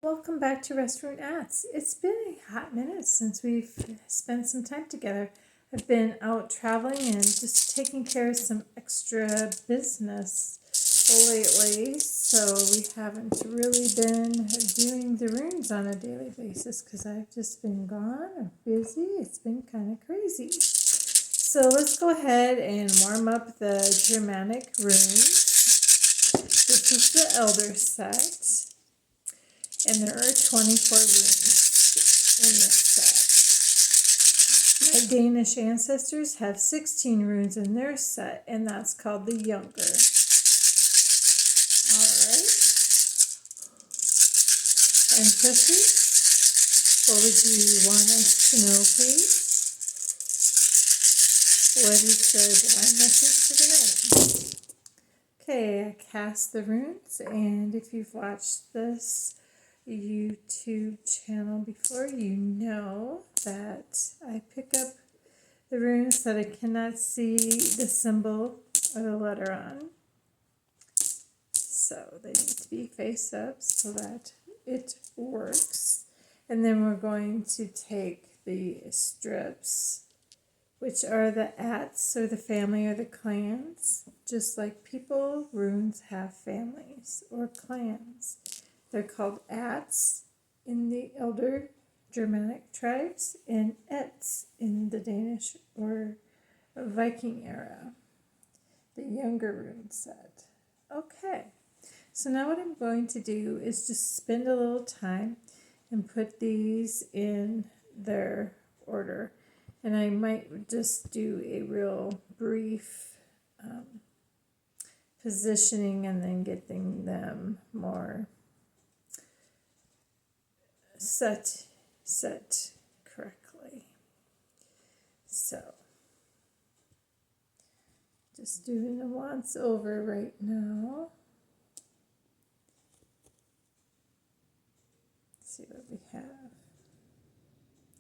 Welcome back to Restaurant Aetts. It's been a hot minute since we've spent some time together. I've been out traveling and just taking care of some extra business lately, so we haven't really been doing the runes on a daily basis because I've just been gone or busy. It's been kind of crazy. So let's go ahead and warm up the Germanic runes. This is the Elder set. And there are 24 runes in this set. My Danish ancestors have 16 runes in their set, and that's called the Younger. Alright. And Chrissy, what would you want us to know, please? What is the divine message for tonight? Okay, I cast the runes, and if you've watched this YouTube channel before, you know that I pick up the runes that I cannot see the symbol or the letter on. So they need to be face up so that it works. And then we're going to take the strips, which are the Aetts, or the family or the clans. Just like people, runes have families or clans. They're called Aetts in the Elder Germanic tribes and Aetts in the Danish or Viking era, the Younger rune set. Okay, so now what I'm going to do is just spend a little time and put these in their order. And I might just do a real brief positioning and then getting them more set correctly. So just doing the once over right now. See what we have.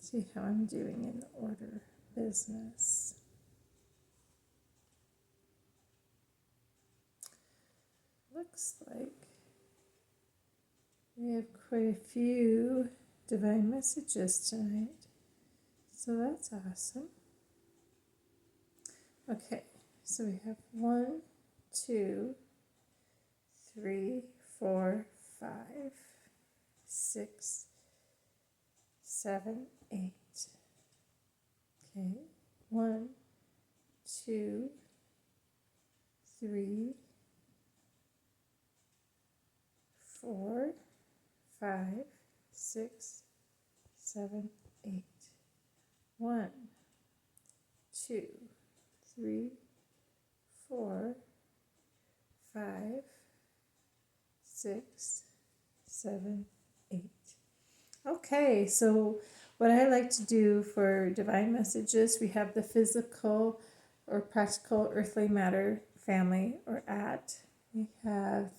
See how I'm doing in the order business. Looks like we have quite a few divine messages tonight, so that's awesome. Okay, so we have 1, 2, 3, 4, 5, 6, 7, 8. Okay, 1, 2, 3, 4, 5, 6, 7, 8. 1, 2, 3, 4, 5, 6, 7, 8. Okay, so what I like to do for divine messages, we have the physical or practical earthly matter family or Aett. We have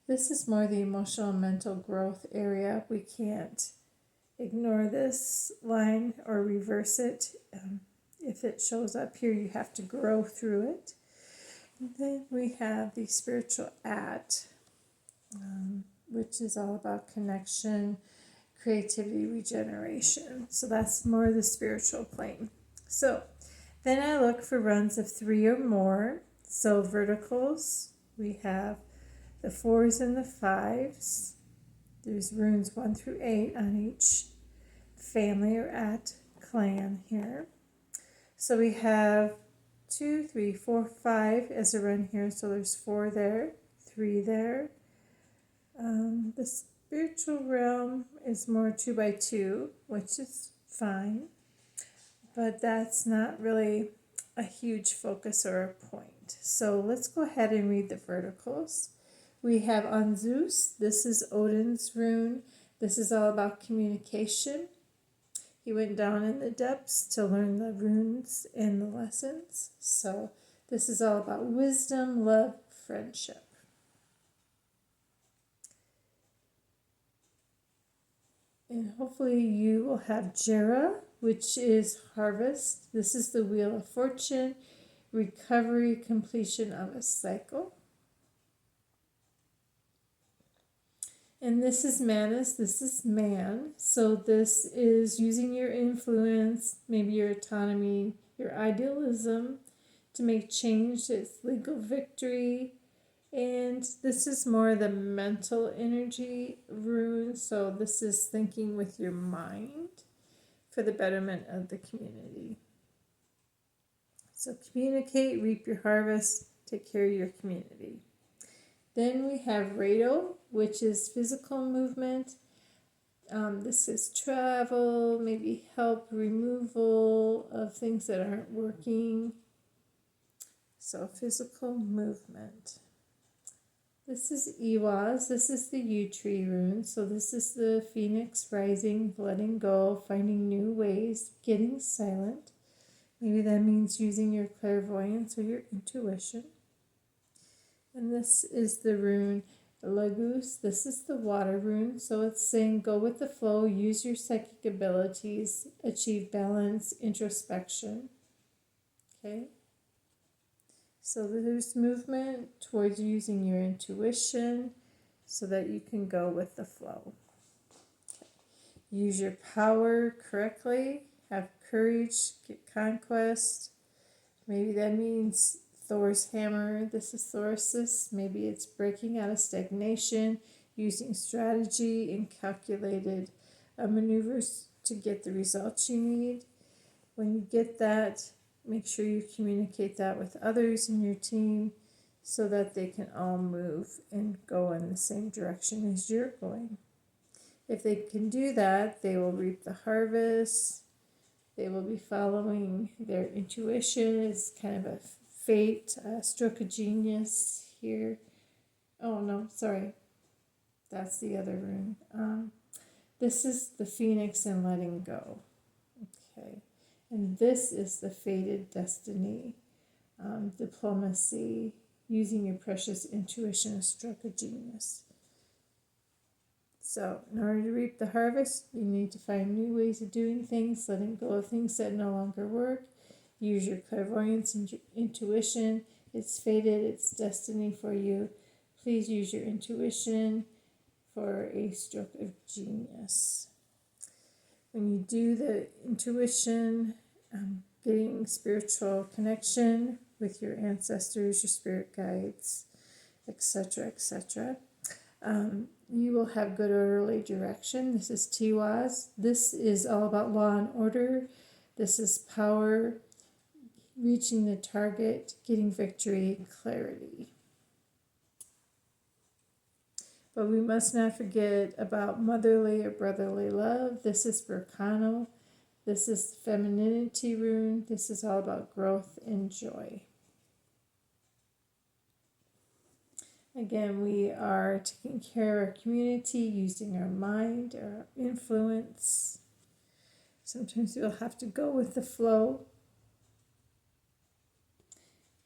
this is more the emotional and mental growth area. We can't ignore this line or reverse it. If it shows up here, you have to grow through it. And then we have the spiritual Aett, which is all about connection, creativity, regeneration. So that's more the spiritual plane. So then I look for runs of 3 or more. So verticals, we have the 4s and the 5s. There's runes 1 through 8 on each family or Aett clan here. So we have 2, 3, 4, 5 as a run here. So there's 4 there, 3 there. The spiritual realm is more 2 by 2, which is fine, but that's not really a huge focus or a point. So let's go ahead and read the verticals. We have on Zeus, this is Odin's rune. This is all about communication. He went down in the depths to learn the runes and the lessons. So this is all about wisdom, love, friendship. And hopefully you will have Jera, which is harvest. This is the wheel of fortune, recovery, completion of a cycle. And this is Manus, this is man. So this is using your influence, maybe your autonomy, your idealism to make change. It's legal victory. And this is more the mental energy rune. So this is thinking with your mind for the betterment of the community. So communicate, reap your harvest, take care of your community. Then we have Rado, which is physical movement. This is travel, maybe help removal of things that aren't working. So physical movement. This is Iwaz. This is the yew tree rune. So this is the phoenix rising, letting go, finding new ways, getting silent. Maybe that means using your clairvoyance or your intuition. And this is the rune Lagus. This is the water rune. So it's saying go with the flow, use your psychic abilities, achieve balance, introspection. Okay. So there's movement towards using your intuition so that you can go with the flow. Okay. Use your power correctly, have courage, get conquest. Maybe that means Thor's hammer. This is Thoracis. Maybe it's breaking out of stagnation, using strategy and calculated maneuvers to get the results you need. When you get that, make sure you communicate that with others in your team so that they can all move and go in the same direction as you're going. If they can do that, they will reap the harvest. They will be following their intuition. It's kind of a fate, a stroke of genius here. Oh, no, sorry. That's the other rune. This is the phoenix and letting go. Okay. And this is the fated destiny, diplomacy, using your precious intuition, a stroke of genius. So in order to reap the harvest, you need to find new ways of doing things, letting go of things that no longer work. Use your clairvoyance and your intuition. It's fated, it's destiny for you. Please use your intuition for a stroke of genius. When you do the intuition, getting spiritual connection with your ancestors, your spirit guides, etc., etc., you will have good orderly direction. This is Tiwaz. This is all about law and order. This is power, reaching the target, getting victory, clarity. But we must not forget about motherly or brotherly love. This is Berkano. This is femininity rune. This is all about growth and joy. Again, we are taking care of our community, using our mind, our influence. Sometimes we'll have to go with the flow.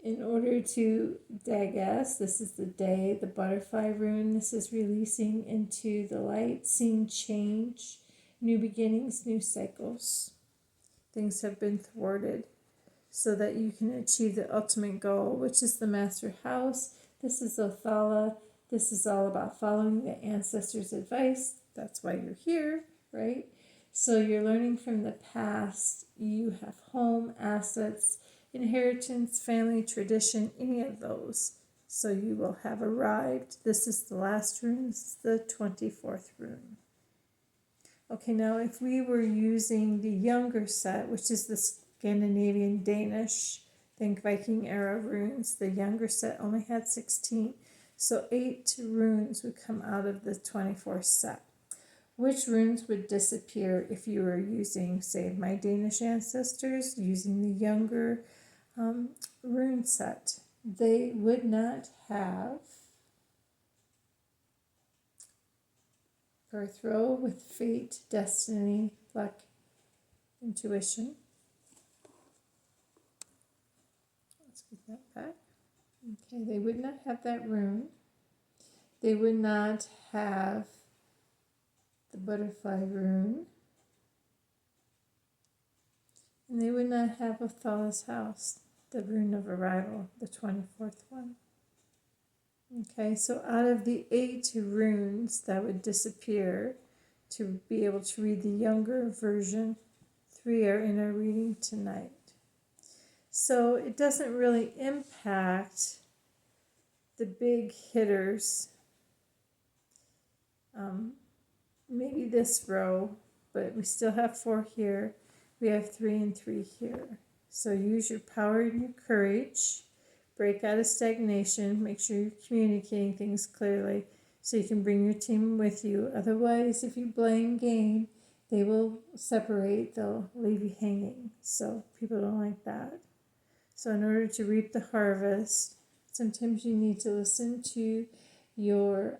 In order to Dagas, this is the day, the butterfly rune. This is releasing into the light, seeing change, new beginnings, new cycles. Things have been thwarted so that you can achieve the ultimate goal, which is the master house. This is Othala. This is all about following the ancestors' advice. That's why you're here, right? So you're learning from the past. You have home, assets, inheritance, family, tradition, any of those. So you will have arrived. This is the last rune. This is the 24th rune. Okay, now if we were using the younger set, which is the Scandinavian Danish, think Viking era runes, the younger set only had 16. So 8 runes would come out of the 24 set. Which runes would disappear if you were using, say, my Danish ancestors, using the younger rune set? They would not have birth row with fate, destiny, luck, intuition. Let's get that back. Okay, they would not have that rune. They would not have the butterfly rune. And they would not have Othala's house, the rune of arrival, the 24th one. Okay, so out of the 8 runes that would disappear to be able to read the younger version, 3 are in our reading tonight. So it doesn't really impact the big hitters. Maybe this row, but we still have 4 here. We have 3 and 3 here. So use your power and your courage. Break out of stagnation. Make sure you're communicating things clearly so you can bring your team with you. Otherwise, if you blame game, they will separate. They'll leave you hanging. So people don't like that. So in order to reap the harvest, sometimes you need to listen to your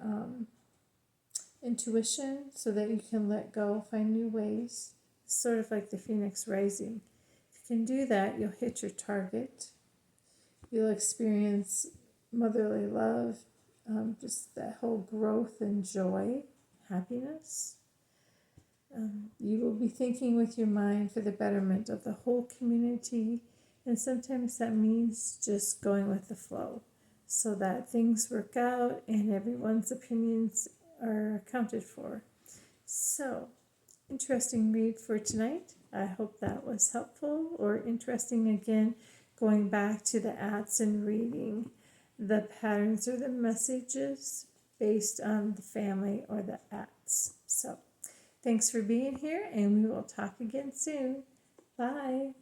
intuition so that you can let go, find new ways. It's sort of like the phoenix rising. If you can do that, you'll hit your target. You'll experience motherly love, just that whole growth and joy, happiness. You will be thinking with your mind for the betterment of the whole community, and sometimes that means just going with the flow so that things work out and everyone's opinions are accounted for. So, interesting read for tonight. I hope that was helpful or interesting again, going back to the Aetts and reading the patterns or the messages based on the family or the Aetts. So, thanks for being here, and we will talk again soon. Bye.